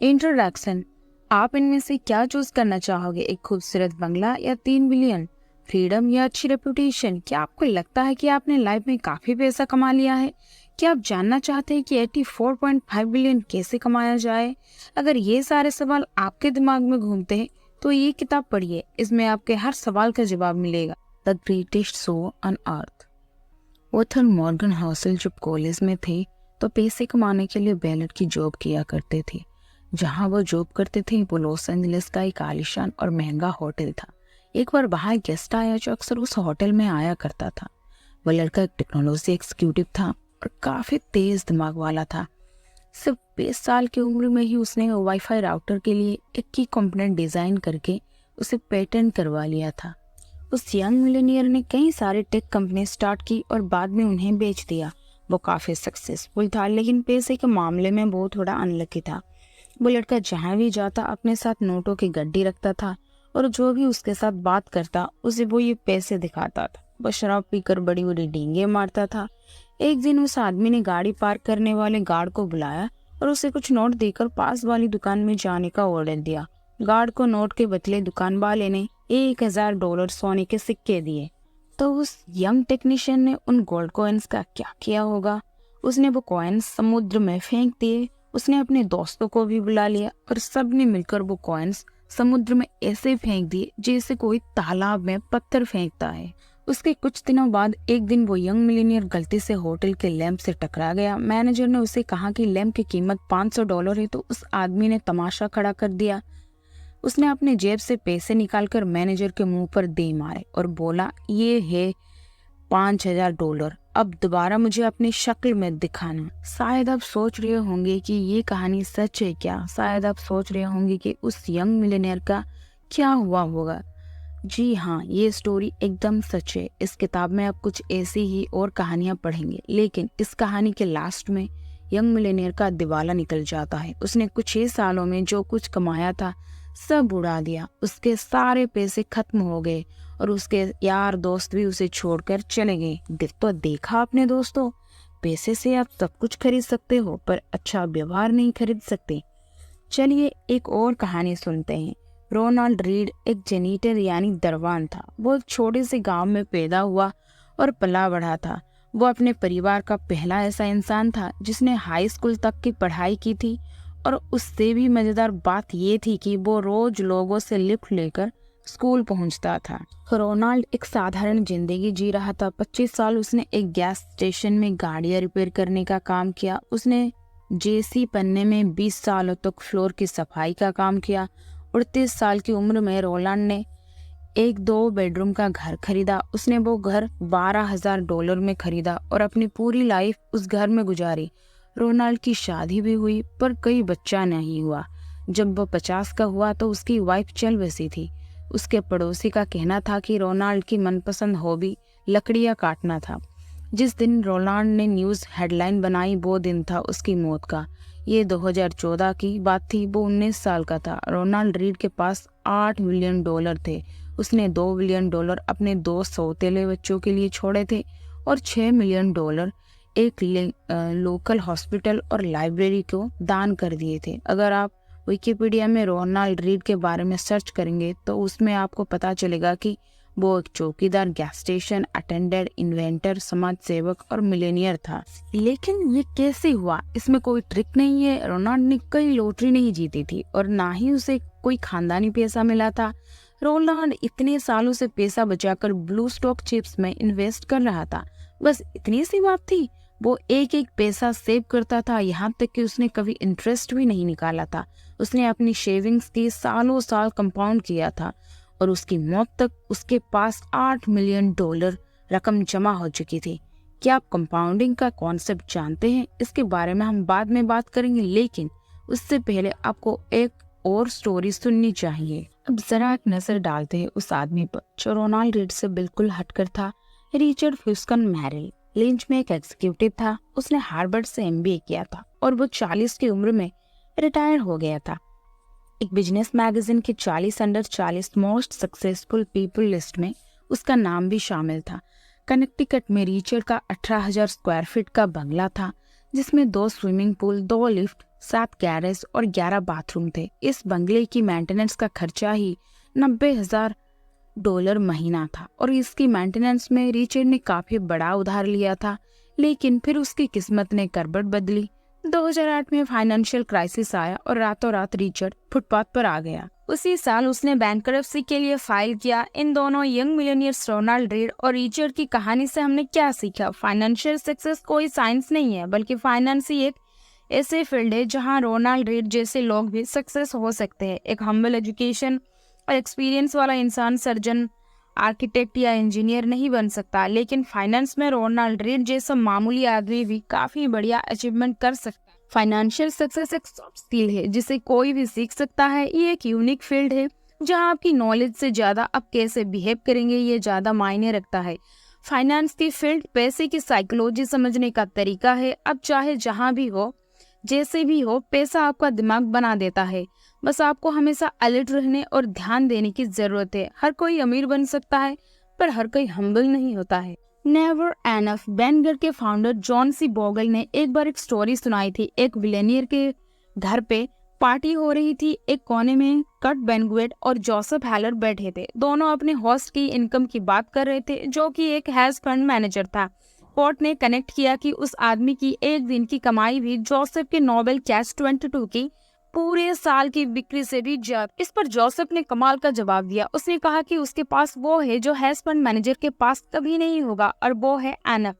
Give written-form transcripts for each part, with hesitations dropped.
Introduction. आप इनमें से क्या चूज करना चाहोगे, एक खूबसूरत बंगला या 3 बिलियन, फ्रीडम या अच्छी रेपुटेशन? क्या आपको लगता है कि आपने लाइफ में काफी पैसा कमा लिया है? क्या आप जानना चाहते हैं कि 84.5 बिलियन कैसे कमाया जाए? अगर ये सारे सवाल आपके दिमाग में घूमते हैं तो ये किताब पढ़िए, इसमें आपके हर सवाल का जवाब मिलेगा। The greatest show on earth. Author Morgan Housel जब कॉलेज में थे तो पैसे कमाने के लिए बेलट की जॉब किया करते थे। जहां वो जॉब करते थे वो लॉस एंजलिस का एक आलीशान और महंगा होटल था। एक बार बाहर गेस्ट आया जो अक्सर उस होटल में आया करता था। वो लड़का एक टेक्नोलॉजी एग्जीक्यूटिव था और काफी तेज दिमाग वाला था। सिर्फ 20 साल की उम्र में ही उसने वाईफाई राउटर के लिए एक की कंपोनेंट डिजाइन करके उसे पेटेंट करवा लिया था। उस यंग मिलेनियर ने कई सारे टेक कंपनी स्टार्ट की और बाद में उन्हें बेच दिया। वो काफी सक्सेसफुल था लेकिन पैसे के मामले में वो थोड़ा अनलकी था। वो लड़का जहाँ भी जाता अपने साथ नोटों की गड्डी रखता था और जो भी उसके साथ बात करता उसे वो ये पैसे दिखाता था। वो शराब पीकर बड़ी बड़ी डींगे मारता था। एक दिन उस आदमी ने गाड़ी पार्क करने वाले गार्ड को बुलाया और उसे कुछ नोट देकर पास वाली दुकान में जाने का ऑर्डर दिया। गार्ड को नोट के बदले दुकान वाले ने $1000 सोने के सिक्के दिए। तो उस यंग टेक्नीशियन ने उन गोल्ड कॉइन्स का क्या किया होगा? उसने वो कॉइन्स समुद्र में फेंक दिए। उसने अपने दोस्तों को भी बुला लिया और सबने मिलकर वो कॉइन्स समुद्र में ऐसे फेंक दिए जैसे कोई तालाब में पत्थर फेंकता है। उसके कुछ दिनों बाद एक दिन वो यंग मिलीनियर गलती से होटल के लैंप से टकरा गया। मैनेजर ने उसे कहा कि लैंप की कीमत $500 है तो उस आदमी ने तमाशा खड़ा कर दिया। उसने अपने जेब से पैसे निकालकर मैनेजर के मुंह पर दे मारे और बोला, ये है $5000, अब दोबारा मुझे अपनी शक्ल में दिखाना। शायद आप सोच रहे होंगे कि ये कहानी सच है क्या? शायद आप सोच रहे होंगे कि उस यंग मिलियनेयर का क्या हुआ होगा। जी हाँ, ये स्टोरी एकदम सच है। इस किताब में आप कुछ ऐसी ही और कहानियां पढ़ेंगे, लेकिन इस कहानी के लास्ट में यंग मिलियनेयर का दिवाला निकल जाता है। उसने कुछ ही सालों में जो कुछ कमाया था सब उड़ा दिया। उसके सारे पैसे खत्म हो गए और उसके यार दोस्त भी उसे छोड़कर चले गए। तो देखा आपने दोस्तों, पैसे से आप सब कुछ खरीद सकते हो पर अच्छा व्यवहार नहीं खरीद सकते। चलिए एक और कहानी सुनते हैं। रोनाल्ड रीड एक जेनिटर यानी दरवान था। वो एक छोटे से गांव में पैदा हुआ और पला बढ़ा था। वो अपने परिवार का पहला ऐसा इंसान था जिसने हाई स्कूल तक की पढ़ाई की थी और उससे भी मजेदार बात ये थी कि वो रोज लोगों से लिफ्ट लेकर स्कूल पहुंचता था। रोनाल्ड एक साधारण जिंदगी जी रहा था। 25 साल उसने एक गैस स्टेशन में गाड़ियां रिपेयर करने का काम किया। उसने जेसी पन्ने में 20 सालों तक फ्लोर की सफाई का काम किया। 38 साल की उम्र में रोनाल्ड ने एक 2 बेडरूम का घर खरीदा। उसने वो घर $12,000 में खरीदा और अपनी पूरी लाइफ उस घर में गुजारी। रोनाल्ड की शादी भी हुई पर कोई बच्चा नहीं हुआ। जब वो 50 का हुआ तो उसकी वाइफ चल बसी थी। उसके पड़ोसी का कहना था कि रोनाल्ड की मनपसंद हॉबी लकड़ियां काटना था। जिस दिन रोनाल्ड ने न्यूज़ हेडलाइन बनाई वो दिन था उसकी मौत का। ये 2014 की बात थी। वो 19 साल का था। रोनाल्ड रीड के पास $8 बिलियन थे। उसने $2 बिलियन अपने 2 सौतेले बच्चों के लिए छोड़े थे और $6 मिलियन एक लोकल हॉस्पिटल और लाइब्रेरी को दान कर दिए थे। अगर आप विकिपीडिया में रोनाल्ड रीड के बारे में सर्च करेंगे तो उसमें आपको पता चलेगा कि वो एक चौकीदार, गैस स्टेशन अटेंडेंट, इन्वेंटर, समाज सेवक और मिलेनियर था। लेकिन ये कैसे हुआ? इसमें कोई ट्रिक नहीं है। रोनाल्ड ने कई लॉटरी नहीं जीती थी और ना ही उसे कोई खानदानी पैसा मिला था। रोनाल्ड इतने सालों से पैसा बचाकर ब्लू स्टॉक चिप्स में इन्वेस्ट कर रहा था। बस इतनी सी बात थी। वो एक एक पैसा सेव करता था, यहाँ तक कि उसने कभी इंटरेस्ट भी नहीं निकाला था। उसने अपनी शेविंग्स की सालों साल कंपाउंड किया था और उसकी मौत तक उसके पास $8 मिलियन रकम जमा हो चुकी थी। क्या आप कंपाउंडिंग का कॉन्सेप्ट जानते हैं? इसके बारे में हम बाद में बात करेंगे, लेकिन उससे पहले आपको एक और स्टोरी सुननी चाहिए। अब जरा एक नजर डालते हैं उस आदमी पर जो रोनाल्ड रीड से बिल्कुल हटकर था। रिचर्ड फ्यूस्कन मैरिल लिंच में एक एग्जीक्यूटिव था। उसने हार्वर्ड से MBA किया था और वो 40 की उम्र में रिटायर हो गया था। एक बिजनेस मैगजीन के 40 under 40 most successful people list में उसका नाम भी शामिल था। कनेक्टिकट में रिचर्ड का 18,000 स्क्वायर फीट का बंगला था जिसमें 2 स्विमिंग पूल, 2 लिफ्ट, 7 गैरेज और 11 बाथरूम थे। इस बंगले की मेंटेनेंस का खर्चा ही $90,000 महीना था और इसकी मेंटेनेंस में रिचर्ड ने काफी बड़ा उधार लिया था। लेकिन फिर उसकी किस्मत ने करवट बदली। 2008 में फाइनेंशियल क्राइसिस आया और रातों रात रिचर्ड फुटपाथ पर आ गया। उसी साल उसने बैंकरप्सी के लिए फाइल किया। इन दोनों यंग मिलियनियर्स रोनाल्ड रीड और रिचर्ड की कहानी से हमने क्या सीखा? फाइनेंशियल सक्सेस कोई साइंस नहीं है, बल्कि फाइनेंस ही एक ऐसे फील्ड है जहां रोनाल्ड रीड जैसे लोग भी सक्सेस हो सकते हैं। एक हम्बल एजुकेशन और एक्सपीरियंस वाला इंसान सर्जन, आर्किटेक्ट या इंजीनियर नहीं बन सकता, लेकिन फाइनेंस में रोनाल्ड रीड जैसा मामूली आदमी भी काफी बढ़िया अचीवमेंट कर सकता है। फाइनेंशियल सक्सेस एक सॉफ्ट स्किल है जिसे कोई भी सीख सकता है। ये एक यूनिक फील्ड है जहां आपकी नॉलेज से ज्यादा आप कैसे बिहेव करेंगे ये ज्यादा मायने रखता है। फाइनेंस की फील्ड पैसे की साइकोलॉजी समझने का तरीका है। अब चाहे जहां भी हो, जैसे भी हो, पैसा आपका दिमाग बना देता है। बस आपको हमेशा अलर्ट रहने और ध्यान देने की जरूरत है। हर कोई अमीर बन सकता है, पर हर कोई हम्बल नहीं होता है। नेवर एनफ बैंगर के फाउंडर जॉन सी बोगल ने एक बार एक स्टोरी सुनाई थी। एक बिलियनियर के घर पे पार्टी हो रही थी। एक कोने में कर्ट बेनगुएट और जोसेफ हेलर बैठे थे। दोनों अपने होस्ट की इनकम की बात कर रहे थे, जो कि एक हेज फंड मैनेजर था। कोर्ट ने कनेक्ट किया कि उस आदमी की एक दिन की कमाई भी जोसेफ के नोबेल कैश 22 की पूरे साल की बिक्री से भी ज्यादा। इस पर जोसेफ ने कमाल का जवाब दिया। उसने कहा कि उसके पास वो है जो हेज फंड मैनेजर के पास कभी नहीं होगा, और वो है एनफ।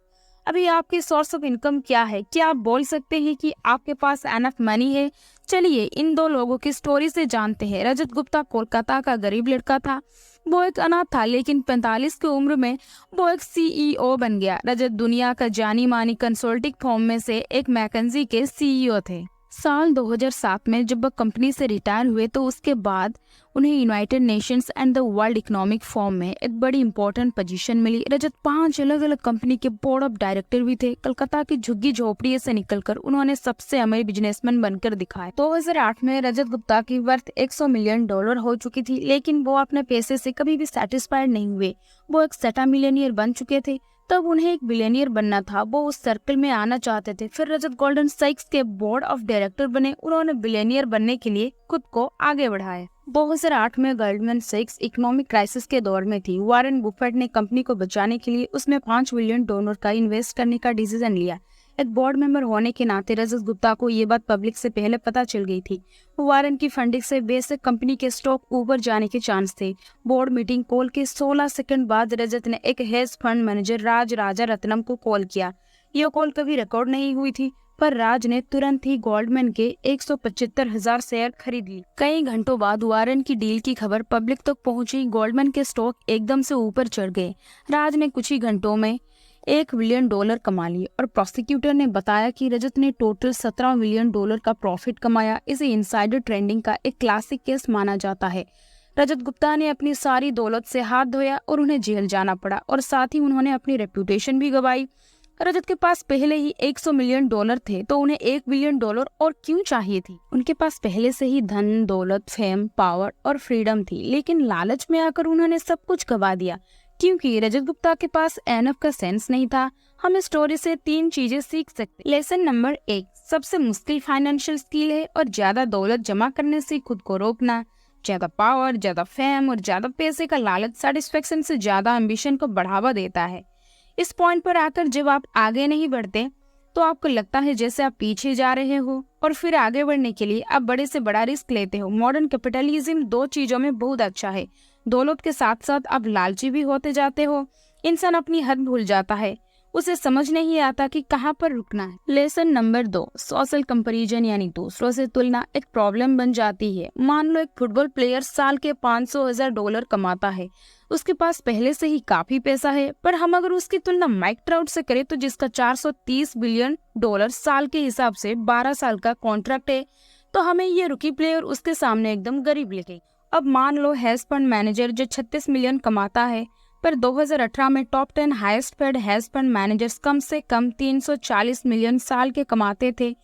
अभी आपकी सोर्स ऑफ इनकम क्या है? क्या आप बोल सकते हैं कि आपके पास एनफ मनी है? चलिए इन दो लोगों की स्टोरी से जानते हैं। रजत गुप्ता कोलकाता का गरीब लड़का था। वो एक अनाथ था, लेकिन 45 की उम्र में वो एक CEO बन गया। रजत दुनिया का जानी मानी कंसल्टिंग फर्म में से एक मैकेंजी के CEO थे। साल 2007 में जब वह कंपनी से रिटायर हुए तो उसके बाद उन्हें United Nations and the world economic forum में एक बड़ी इंपॉर्टेंट पोजीशन मिली। रजत 5 अलग अलग कंपनी के बोर्ड ऑफ डायरेक्टर भी थे। कलकत्ता की झुग्गी झोपड़ी से निकलकर उन्होंने सबसे अमीर बिजनेसमैन बनकर दिखाया। 2008 में रजत गुप्ता की वर्थ $100 मिलियन हो चुकी थी, लेकिन वो अपने पैसे से कभी भी सेटिस्फाइड नहीं हुए। वो एक सटा मिलियनियर बन चुके थे। तब उन्हें एक बिलियनियर बनना था। वो उस सर्कल में आना चाहते थे। फिर रजत गोल्डन सैक्स के बोर्ड ऑफ डायरेक्टर बने। उन्होंने बिलियनियर बनने के लिए खुद को आगे बढ़ाया। 2008 में गोल्डमैन सैक्स इकोनॉमिक क्राइसिस के दौर में थी। वॉरेन बुफेट ने कंपनी को बचाने के लिए उसमें $5 बिलियन का इन्वेस्ट करने का डिसीजन लिया। एक बोर्ड मेंबर होने के नाते रजत गुप्ता को ये बात पब्लिक से पहले पता चल गई थी। वॉरेन की फंडिंग से बेसिक कंपनी के स्टॉक ऊपर जाने के चांस थे। बोर्ड मीटिंग कॉल के 16 सेकंड बाद रजत ने एक हेज फंड मैनेजर राज राजा रत्नम को कॉल किया। यह कॉल कभी रिकॉर्ड नहीं हुई थी, पर राज ने तुरंत ही गोल्डमैन के 175,000 शेयर खरीद ली। कई घंटों बाद वॉरेन की डील की खबर पब्लिक तक पहुंची। गोल्डमैन के स्टॉक एकदम से ऊपर चढ़ गए। राज ने कुछ ही घंटों में $1 बिलियन कमा लिए और प्रोसिक्यूटर ने बताया कि रजत ने टोटल $17 मिलियन का प्रॉफिट कमाया। इसे इनसाइडर ट्रेडिंग का एक क्लासिक केस माना जाता है। रजत गुप्ता ने अपनी सारी दौलत से हाथ धोया और उन्हें जेल जाना पड़ा, और साथ ही उन्होंने अपनी रेप्यूटेशन भी गंवाई। रजत के पास पहले ही $100 मिलियन थे, तो उन्हें $1 बिलियन और क्यों चाहिए थी? उनके पास पहले से ही धन, दौलत, फेम, पावर और फ्रीडम थी, लेकिन लालच में आकर उन्होंने सब कुछ गंवा दिया, क्योंकि रजत गुप्ता के पास एनफ का सेंस नहीं था। हम इस स्टोरी से 3 चीजें सीख सकते। लेसन नंबर 1, सबसे मुश्किल फाइनेंशियल स्किल है और ज्यादा दौलत जमा करने से खुद को रोकना। ज्यादा पावर, ज्यादा फेम और ज्यादा पैसे का लालच सेटिस्फेक्शन से ज्यादा एम्बिशन को बढ़ावा देता है। इस पॉइंट पर आकर जब आप आगे नहीं बढ़ते तो आपको लगता है जैसे आप पीछे जा रहे हो, और फिर आगे बढ़ने के लिए आप बड़े से बड़ा रिस्क लेते हो। मॉडर्न कैपिटलिज्म 2 चीजों में बहुत अच्छा है। दौलत के साथ साथ आप लालची भी होते जाते हो। इंसान अपनी हद भूल जाता है, उसे समझ नहीं आता कि कहाँ पर रुकना है। लेसन नंबर 2, सोशल कंपैरिजन यानी दूसरों से तुलना एक प्रॉब्लम बन जाती है। मान लो एक फुटबॉल प्लेयर साल के $500,000 कमाता है। उसके पास पहले से ही काफी पैसा है, पर हम अगर उसकी तुलना माइक ट्राउट से करें तो जिसका $430 बिलियन साल के हिसाब से 12 साल का कॉन्ट्रैक्ट है, तो हमें ये रुकी प्लेयर उसके सामने एकदम गरीब लगेगी। अब मान लो हेज फंड मैनेजर जो 36 मिलियन कमाता है, पर 2018 में top 10 highest paid hedge fund managers कम से कम 340 मिलियन साल के कमाते थे,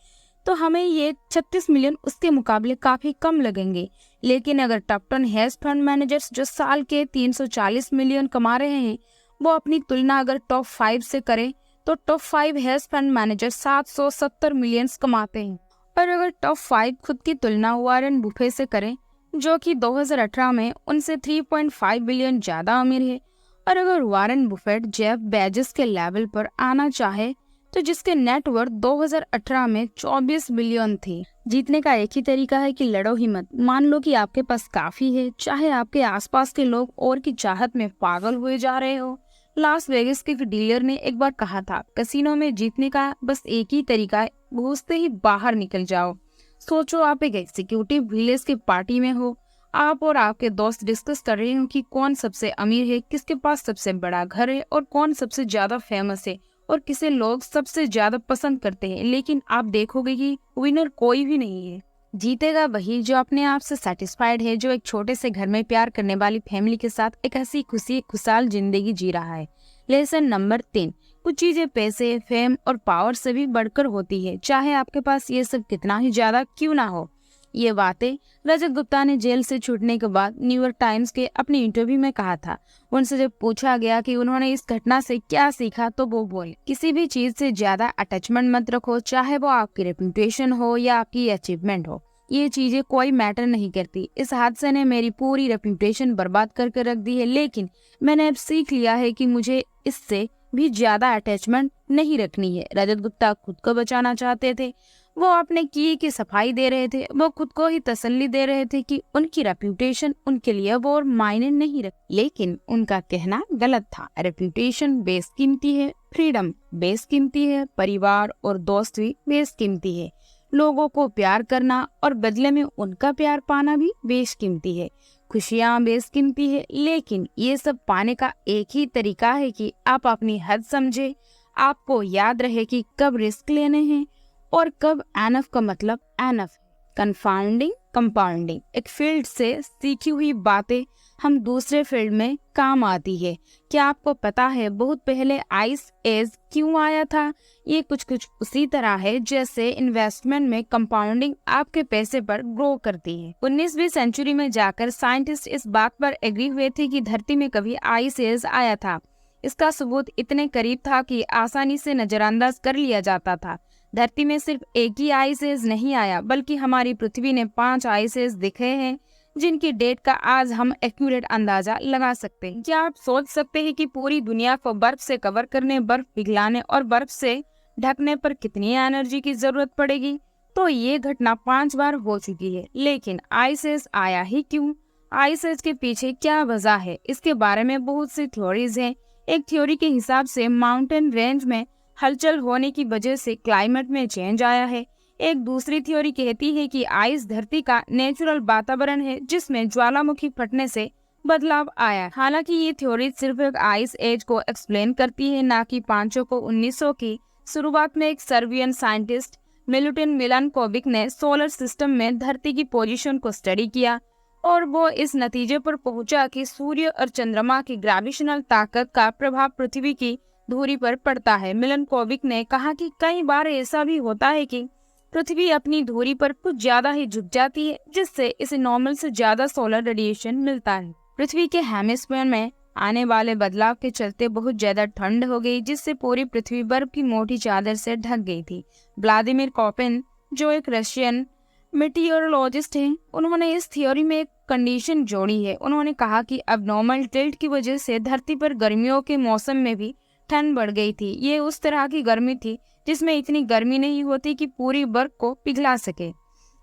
तो हमें ये 36 मिलियन उसके मुकाबले काफी कम लगेंगे। लेकिन अगर टॉप 10 हेज फंड मैनेजर्स जो साल के 340 मिलियन कमा रहे हैं, वो अपनी तुलना अगर टॉप 5 से करें तो top 5 hedge fund manager 770 million कमाते हैं। और अगर टॉप 5 खुद की तुलना वॉरेन बुफे से करें, जो कि 2018 में उनसे 3.5 बिलियन ज्यादा अमीर है, और अगर वॉरेन बुफेट जेफ बेजोस के लेवल पर आना चाहे तो जिसके नेटवर्थ 2018 में 24 बिलियन थी। जीतने का एक ही तरीका है कि लड़ो ही मत। मान लो कि आपके पास काफी है, चाहे आपके आसपास के लोग और की चाहत में पागल हुए जा रहे हो। लास वेगास के डीलर ने एक बार कहा था, कैसीनो में जीतने का बस एक ही तरीका है, घुसते ही बाहर निकल जाओ। सोचो आप एक एग्जीक्यूटिव विलेज की पार्टी में हो, आप और आपके दोस्त डिस्कस कर रहे हो कि कौन सबसे अमीर है, किसके पास सबसे बड़ा घर है और कौन सबसे ज्यादा फेमस है और किसे लोग सबसे ज्यादा पसंद करते हैं। लेकिन आप देखोगे कि विनर कोई भी नहीं है। जीतेगा वही जो अपने आप से सेटिस्फाइड है, जो एक छोटे से घर में प्यार करने वाली फैमिली के साथ एक हंसी खुशी खुशहाल जिंदगी जी रहा है। लेसन नंबर 3, कुछ चीजें पैसे, फेम और पावर से भी बढ़कर होती है, चाहे आपके पास ये सब कितना ही ज्यादा क्यों ना हो। ये बातें रजत गुप्ता ने जेल से छूटने के बाद न्यूयॉर्क टाइम्स के अपने इंटरव्यू में कहा था। उनसे जब पूछा गया कि उन्होंने इस घटना से क्या सीखा तो वो बोले, किसी भी चीज से ज्यादा अटैचमेंट मत रखो, चाहे वो आपकी रेपुटेशन हो या आपकी अचीवमेंट हो। ये चीजें कोई मैटर नहीं करती। इस हादसे ने मेरी पूरी रेपुटेशन बर्बाद करके रख दी है, लेकिन मैंने अब सीख लिया है कि मुझे इससे भी ज्यादा अटैचमेंट नहीं रखनी है। रजत गुप्ता खुद को बचाना चाहते थे। वो अपने किए की सफाई दे रहे थे। वो खुद को ही तसल्ली दे रहे थे कि उनकी रेप्यूटेशन उनके लिए वो और मायने नहीं रख। लेकिन उनका कहना गलत था। रेप्यूटेशन बेशकीमती है, फ्रीडम बेशकीमती है, परिवार और दोस्त भी बेशकीमती है, लोगों को प्यार करना और बदले में उनका प्यार पाना भी बेशकीमती है, खुशियाँ बेशकीमती है। लेकिन ये सब पाने का एक ही तरीका है कि आप अपनी हद समझे। आपको याद रहे कि कब रिस्क लेने हैं और कब एनफ का मतलब एनफ। कन्फाउंडिंग कंपाउंडिंग, एक फील्ड से सीखी हुई बातें हम दूसरे फील्ड में काम आती है। क्या आपको पता है बहुत पहले आइस एज क्यों आया था? ये कुछ उसी तरह है जैसे इन्वेस्टमेंट में कंपाउंडिंग आपके पैसे पर ग्रो करती है। 19वीं सेंचुरी में जाकर साइंटिस्ट इस बात पर एग्री हुए थे कि धरती में कभी आइस एज आया था। इसका सबूत इतने करीब था कि आसानी से नजरअंदाज कर लिया जाता था। धरती में सिर्फ एक ही आइस एज नहीं आया, बल्कि हमारी पृथ्वी ने 5 आइस एज दिखे हैं, जिनकी डेट का आज हम एक्यूरेट अंदाजा लगा सकते हैं। क्या आप सोच सकते हैं कि पूरी दुनिया को बर्फ से कवर करने, बर्फ पिघलाने और बर्फ से ढकने पर कितनी एनर्जी की जरूरत पड़ेगी? तो ये घटना 5 बार हो चुकी है। लेकिन आइस एज आया ही क्यों? आइस एज के पीछे क्या वजह है? इसके बारे में बहुत सी थ्योरीज हैं। एक थ्योरी के हिसाब से माउंटेन रेंज में हलचल होने की वजह से क्लाइमेट में चेंज आया है। एक दूसरी थ्योरी कहती है कि आइस धरती का नेचुरल वातावरण है, जिसमें ज्वालामुखी फटने से बदलाव आया। हालांकि ये थ्योरी सिर्फ एक आइस एज को एक्सप्लेन करती है, ना कि पांचों को। 1900 की शुरुआत में एक सर्बियन साइंटिस्ट मिलुटिन मिलानकोविक ने सोलर सिस्टम में धरती की पोजीशन को स्टडी किया और वो इस नतीजे पर पहुंचा कि सूर्य और चंद्रमा की ग्रेविटेशनल ताकत का प्रभाव पृथ्वी की धुरी पर पड़ता है। मिलनकोविक ने कहा कि कई बार ऐसा भी होता है कि पृथ्वी अपनी धुरी पर कुछ ज्यादा ही झुक जाती है, जिससे इसे नॉर्मल से ज्यादा सोलर रेडिएशन मिलता है। पृथ्वी के हेमिस्फीयर में आने वाले बदलाव के चलते बहुत ज्यादा ठंड हो गई, जिससे पूरी पृथ्वी बर्फ की मोटी चादर से ढक गई थी। व्लादिमीर कोपिन, जो एक रशियन मेटियोरोलॉजिस्ट हैं, उन्होंने इस थ्योरी में एक कंडीशन जोड़ी है। उन्होंने कहा कि अब नॉर्मल टिल्ट की वजह से धरती पर गर्मियों के मौसम में भी ठंड बढ़ गई थी। ये उस तरह की गर्मी थी जिसमें इतनी गर्मी नहीं होती कि पूरी बर्फ को पिघला सके।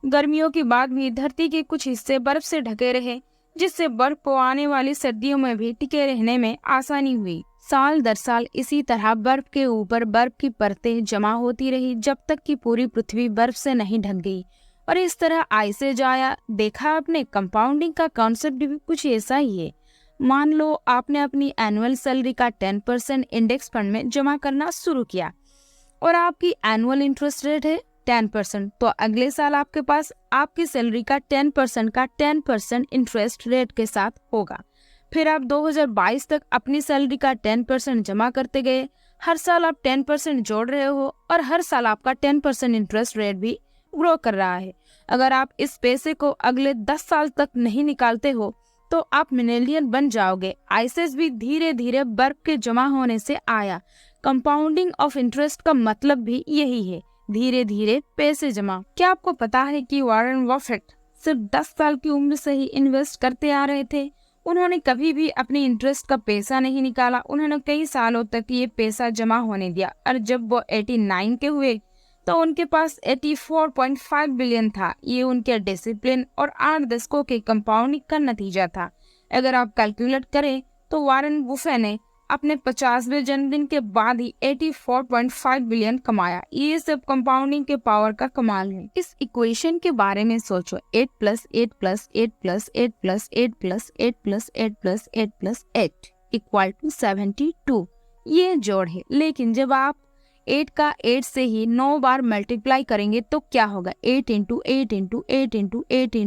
गर्मियों के बाद भी धरती के कुछ हिस्से बर्फ से ढके रहे, जिससे बर्फ को आने वाली सर्दियों में भी टिके रहने में आसानी हुई। साल दर साल इसी तरह बर्फ के ऊपर बर्फ की परतें जमा होती रही, जब तक कि पूरी पृथ्वी बर्फ से नहीं ढक गई और इस तरह आइस एज आया। देखा आपने, कंपाउंडिंग का कॉन्सेप्ट भी कुछ ऐसा ही है। मान लो आपने अपनी एनुअल सैलरी का 10% इंडेक्स फंड में जमा करना शुरू किया और आपकी एनुअल इंटरेस्ट रेट है 10%, तो अगले साल आपके पास आपकी सैलरी का 10% इंटरेस्ट रेट के साथ होगा। फिर आप 2022 तक अपनी सैलरी का 10% जमा करते गए। हर साल आप 10% जोड़ रहे हो और हर साल आपका 10% इंटरेस्ट रेट भी ग्रो कर रहा है। अगर आप इस पैसे को अगले 10 साल तक नहीं निकालते हो तो आप मिलेनियर बन जाओगे। आइसेस भी धीरे धीरे बर्फ के जमा होने से आया। कंपाउंडिंग ऑफ इंटरेस्ट का मतलब भी यही है। धीरे धीरे पैसे जमा। क्या आपको पता है कि वॉरेन बफेट सिर्फ 10 साल की उम्र से ही इन्वेस्ट करते आ रहे थे। उन्होंने कभी भी अपने इंटरेस्ट का पैसा नहीं निकाला। उन्होंने कई सालों तक ये पैसा जमा होने दिया और जब वो 89 के हुए तो उनके पास 84.5 बिलियन था। ये उनके डिसिप्लिन और 8 दशकों के कंपाउंडिंग का नतीजा था। अगर आप कैलकुलेट करें तो वॉरेन बफेट ने अपने 50वें जन्मदिन के बाद ही 84.5 बिलियन कमाया। ये सब कंपाउंडिंग के पावर का कमाल है। इस इक्वेशन के बारे में सोचो, 8 + 8 + 8 + 8 + 8 + 8 + 8 + 8 + 8 = 72। ये जोड़ है। लेकिन जब आप 8 का 8 से ही 9 बार मल्टीप्लाई करेंगे तो क्या होगा? 8 × 8 × 8 × 8 × 8 × 8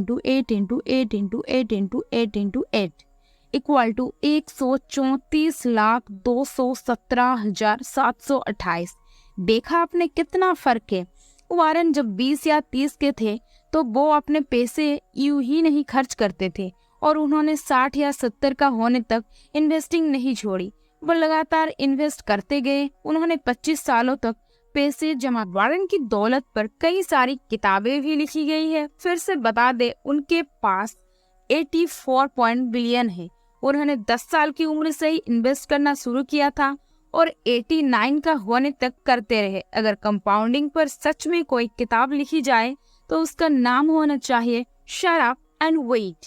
× 8 × 8 × 8 = 134,217,728। देखा आपने कितना फर्क है। वॉरेन जब 20 या 30 के थे तो वो अपने पैसे यूं ही नहीं खर्च करते थे और उन्होंने 60 या 70 का होने तक इन्वेस्टिंग नहीं छोड़ी। वो लगातार इन्वेस्ट करते गए। उन्होंने 25 सालों तक पैसे जमा। वॉरेन की दौलत पर कई सारी किताबें भी लिखी गई है। फिर से बता दे, उनके पास 84 बिलियन है। उन्होंने 10 साल की उम्र से ही इन्वेस्ट करना शुरू किया था और 89 का होने तक करते रहे। अगर कंपाउंडिंग पर सच में कोई किताब लिखी जाए तो उसका नाम होना चाहिए शट अप एंड वेट।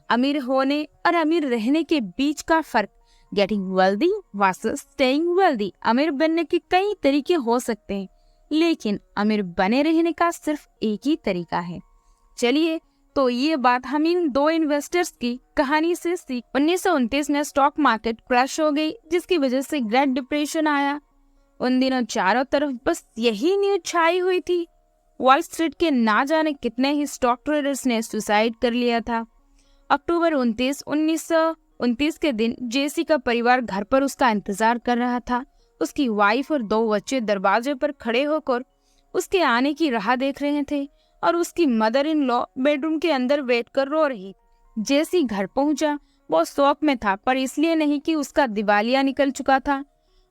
अमीर होने और अमीर रहने के बीच का फर्क, getting wealthy versus staying wealthy. अमीर बनने के कई तरीके हो सकते हैं, लेकिन अमीर बने रहने का सिर्फ एक ही तरीका है। चलिए, तो ये बात हम इन दो इन्वेस्टर्स की कहानी से सीख। 1929 में स्टॉक मार्केट क्रैश हो गई, जिसकी वजह से ग्रेट डिप्रेशन आया। उन दिनों चारों तरफ बस यही न्यूज छाई हुई थी। वॉल स्ट्रीट के ना जाने कितने ही स्टॉक ट्रेडर्स ने सुसाइड कर लिया था। अक्टूबर 29, 1929 के दिन जेसी का परिवार घर पर उसका इंतजार कर रहा था। उसकी वाइफ और 2 बच्चे दरवाजे पर खड़े होकर उसके आने की राह देख रहे थे और उसकी मदर इन लॉ बेडरूम के अंदर बैठ कर रो रही। जेसी घर पहुंचा। वो शौक में था, पर इसलिए नहीं कि उसका दिवालिया निकल चुका था।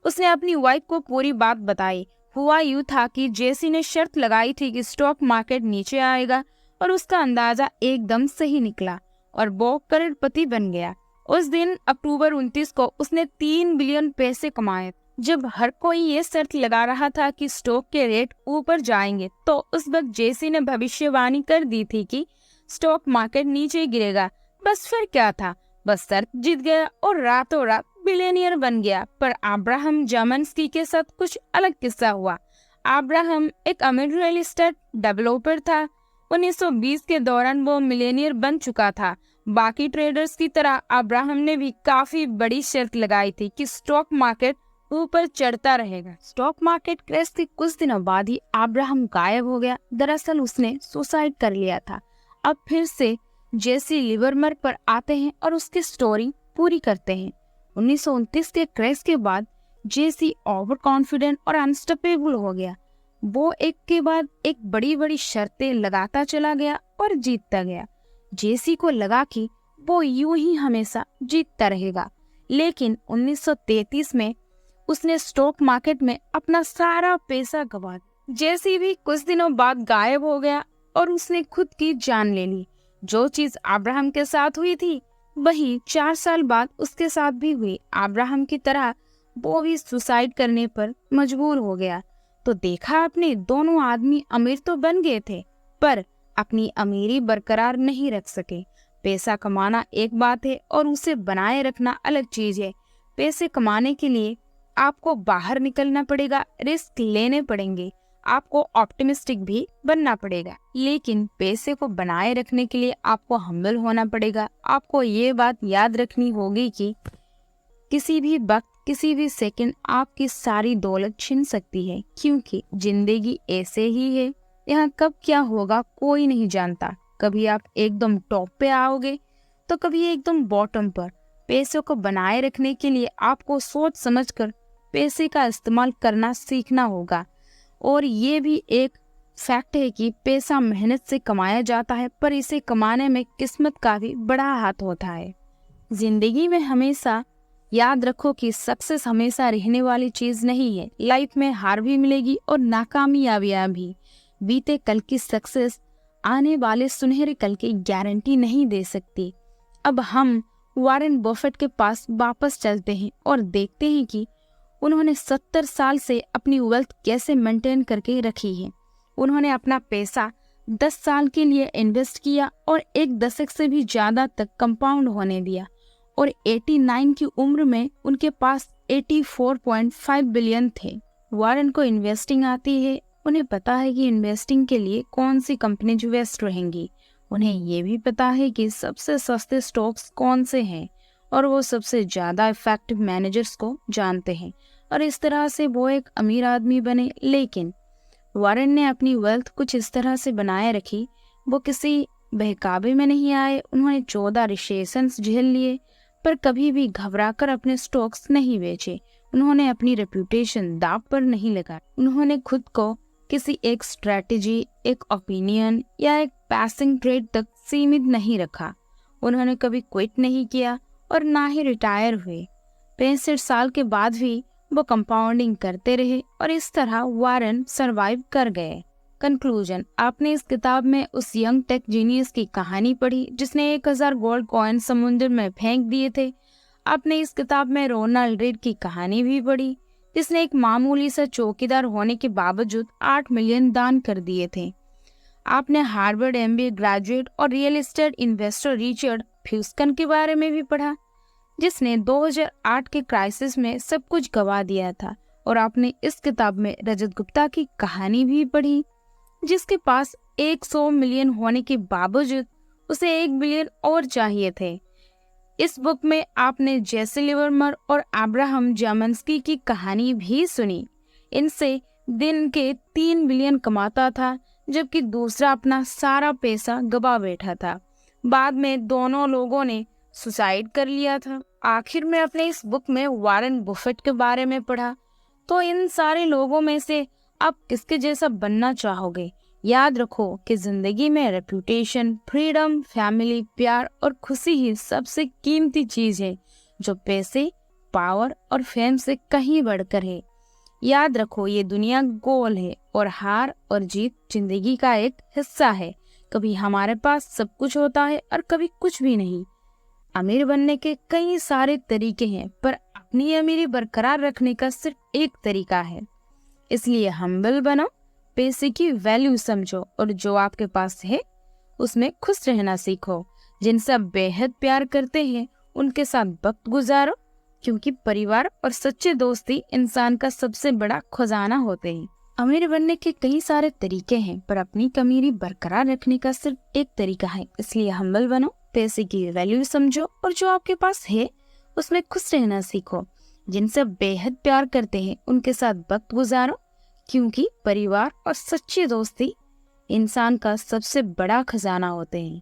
उसने अपनी वाइफ को पूरी बात बताई। हुआ यूं था कि जेसी ने शर्त लगाई थी कि स्टॉक मार्केट नीचे आएगा और उसका अंदाजा एकदम सही निकला और वो करोड़पति बन गया। उस दिन अक्टूबर 29 को उसने 3 बिलियन पैसे कमाए। जब हर कोई ये शर्त लगा रहा था कि स्टॉक के रेट ऊपर जाएंगे, तो उस वक्त जेसी ने भविष्यवाणी कर दी थी कि स्टॉक मार्केट नीचे गिरेगा। बस फिर क्या था, बस शर्त जीत गया और रातों रात बिलियनियर बन गया। पर अब्राहम जामनस्की के साथ कुछ अलग किस्सा हुआ। अब्राहम एक अमीर रियल एस्टेट डेवलपर था। 1920 के दौरान वो मिलियनियर बन चुका था। बाकी ट्रेडर्स की तरह अब्राहम ने भी काफी बड़ी शर्त लगाई थी कि स्टॉक मार्केट ऊपर चढ़ता रहेगा। स्टॉक मार्केट क्रैश के कुछ दिनों बाद ही अब्राहम गायब हो गया। दरअसल उसने सुसाइड कर लिया था। अब फिर से जेसी लिवरमर पर आते हैं और उसकी स्टोरी पूरी करते हैं। 1929 के क्रैश के बाद जेसी ओवर कॉन्फिडेंट और अनस्टॉपेबल हो गया। वो एक के बाद एक बड़ी बड़ी शर्तें लगाता चला गया और जीतता गया। जेसी को लगा कि वो यूं ही हमेशा जीतता रहेगा। लेकिन 1933 में उसने स्टॉक मार्केट में अपना सारा पैसा गंवा दिया। जेसी भी कुछ दिनों बाद गायब हो गया और उसने खुद की जान ले ली। जो चीज अब्राहम के साथ हुई थी वही 4 साल बाद उसके साथ भी हुई। अब्राहम की तरह वो भी सुसाइड करने पर मजबूर हो गया। तो देखा आपने, दोनों आदमी अमीर तो बन गए थे, पर अपनी अमीरी बरकरार नहीं रख सके। पैसा कमाना एक बात है और उसे बनाए रखना अलग चीज है। पैसे कमाने के लिए आपको बाहर निकलना पड़ेगा, रिस्क लेने पड़ेंगे, आपको ऑप्टिमिस्टिक भी बनना पड़ेगा। लेकिन पैसे को बनाए रखने के लिए आपको हम्बल होना पड़ेगा। आपको ये बात याद रखनी होगी कि किसी भी वक्त, किसी भी सेकंड आपकी सारी दौलत छिन सकती है, क्योंकि जिंदगी ऐसे ही है। यहाँ कब क्या होगा कोई नहीं जानता। कभी आप एकदम टॉप पे आओगे तो कभी एकदम बॉटम पर। पैसों को बनाए रखने के लिए आपको सोच समझकर पैसे का इस्तेमाल करना सीखना होगा। और ये भी एक फैक्ट है कि पैसा मेहनत से कमाया जाता है, पर इसे कमाने में किस्मत का भी बड़ा हाथ होता है। जिंदगी में हमेशा याद रखो कि सक्सेस हमेशा रहने वाली चीज नहीं है। लाइफ में हार भी मिलेगी और नाकामयाबियां भी। बीते कल की सक्सेस आने वाले सुनहरे कल की गारंटी नहीं दे सकती। अब हम वॉरेन बफेट के पास वापस चलते हैं और देखते हैं कि उन्होंने 70 साल से अपनी वेल्थ कैसे मेंटेन करके रखी है। उन्होंने अपना पैसा 10 साल के लिए इन्वेस्ट किया और एक दशक से भी ज्यादा तक कंपाउंड होने दिया, और 89 की उम्र में उनके पास 84.5 बिलियन थे। वॉरेन को इन्वेस्टिंग आती है। उन्हें पता है कि इन्वेस्टिंग के लिए कौन सी कंपनी जो बेस्ट रहेंगी। उन्हें ये भी पता है कि सबसे सस्ते स्टॉक्स कौन से हैं, और वो सबसे ज्यादा इफेक्टिव मैनेजर्स को जानते हैं, और इस तरह से वो एक अमीर आदमी बने। लेकिन वॉरेन ने अपनी वेल्थ कुछ इस तरह से बनाए रखी। वो किसी बहकावे में नहीं आए। उन्होंने 14 रिसेशंस झेल लिए, पर कभी भी घबराकर अपने स्टॉक्स नहीं बेचे। उन्होंने अपनी रेपुटेशन दांव पर नहीं लगाई। उन्होंने खुद को किसी एक स्ट्रेटेजी, एक ओपिनियन या एक पैसिंग ट्रेड तक सीमित नहीं रखा। उन्होंने कभी क्विट नहीं किया और ना ही रिटायर हुए। 65 साल के बाद भी वो कंपाउंडिंग करते रहे, और इस तरह वॉरेन सरवाइव कर गए। कंक्लूजन, आपने इस किताब में उस यंग टेक जीनियस की कहानी पढ़ी जिसने 1000 गोल्ड कॉइन समुद्र में फेंक दिए थे। आपने इस किताब में रोनाल्ड रीड की कहानी भी पढ़ी जिसने एक मामूली सा चौकीदार होने के बावजूद 8 मिलियन दान कर दिए थे। आपने हार्वर्ड MBA ग्रेजुएट और रियल एस्टेट इन्वेस्टर रिचर्ड फ्यूस्कन के बारे में भी पढ़ा जिसने 2008 के क्राइसिस में सब कुछ गंवा दिया था। और आपने इस किताब में रजत गुप्ता की कहानी भी पढ़ी जिसके पास 100 मिलियन होने के बावजूद उसे 1 बिलियन और चाहिए थे। इस बुक में आपने जेसी लिवरमर और अब्राहम जामन्स्की की कहानी भी सुनी। इनसे दिन के 3 बिलियन कमाता था, जबकि दूसरा अपना सारा पैसा गवा बैठा था। बाद में दोनों लोगों ने सुसाइड कर लिया था। आखिर में अपने इस बुक में वॉरेन बफेट के बारे में पढ़ा। तो इन सारे लोगों में से आप किसके जैसा बनना चाहोगे? याद रखो कि जिंदगी में रेपुटेशन, फ्रीडम, फैमिली, प्यार और खुशी ही सबसे कीमती चीज है जो पैसे, पावर और फेम से कहीं बढ़कर है। याद रखो, ये दुनिया गोल है और हार और जीत जिंदगी का एक हिस्सा है। कभी हमारे पास सब कुछ होता है और कभी कुछ भी नहीं। अमीर बनने के कई सारे तरीके हैं, पर अपनी अमीरी बरकरार रखने का सिर्फ एक तरीका है। इसलिए हम्बल बनो, पैसे की वैल्यू समझो और जो आपके पास है उसमें खुश रहना सीखो। जिनसे आप बेहद प्यार करते हैं उनके साथ वक्त गुजारो, क्योंकि परिवार और सच्चे दोस्ती इंसान का सबसे बड़ा खजाना होते हैं। अमीर बनने के कई सारे तरीके हैं, पर अपनी अमीरी बरकरार रखने का सिर्फ एक तरीका है। इसलिए हम्बल बनो, पैसे की वैल्यू समझो और जो आपके पास है उसमें खुश रहना सीखो। जिनसे आप बेहद प्यार करते हैं उनके साथ वक्त गुजारो, क्योंकि परिवार और सच्ची दोस्ती इंसान का सबसे बड़ा खजाना होते हैं।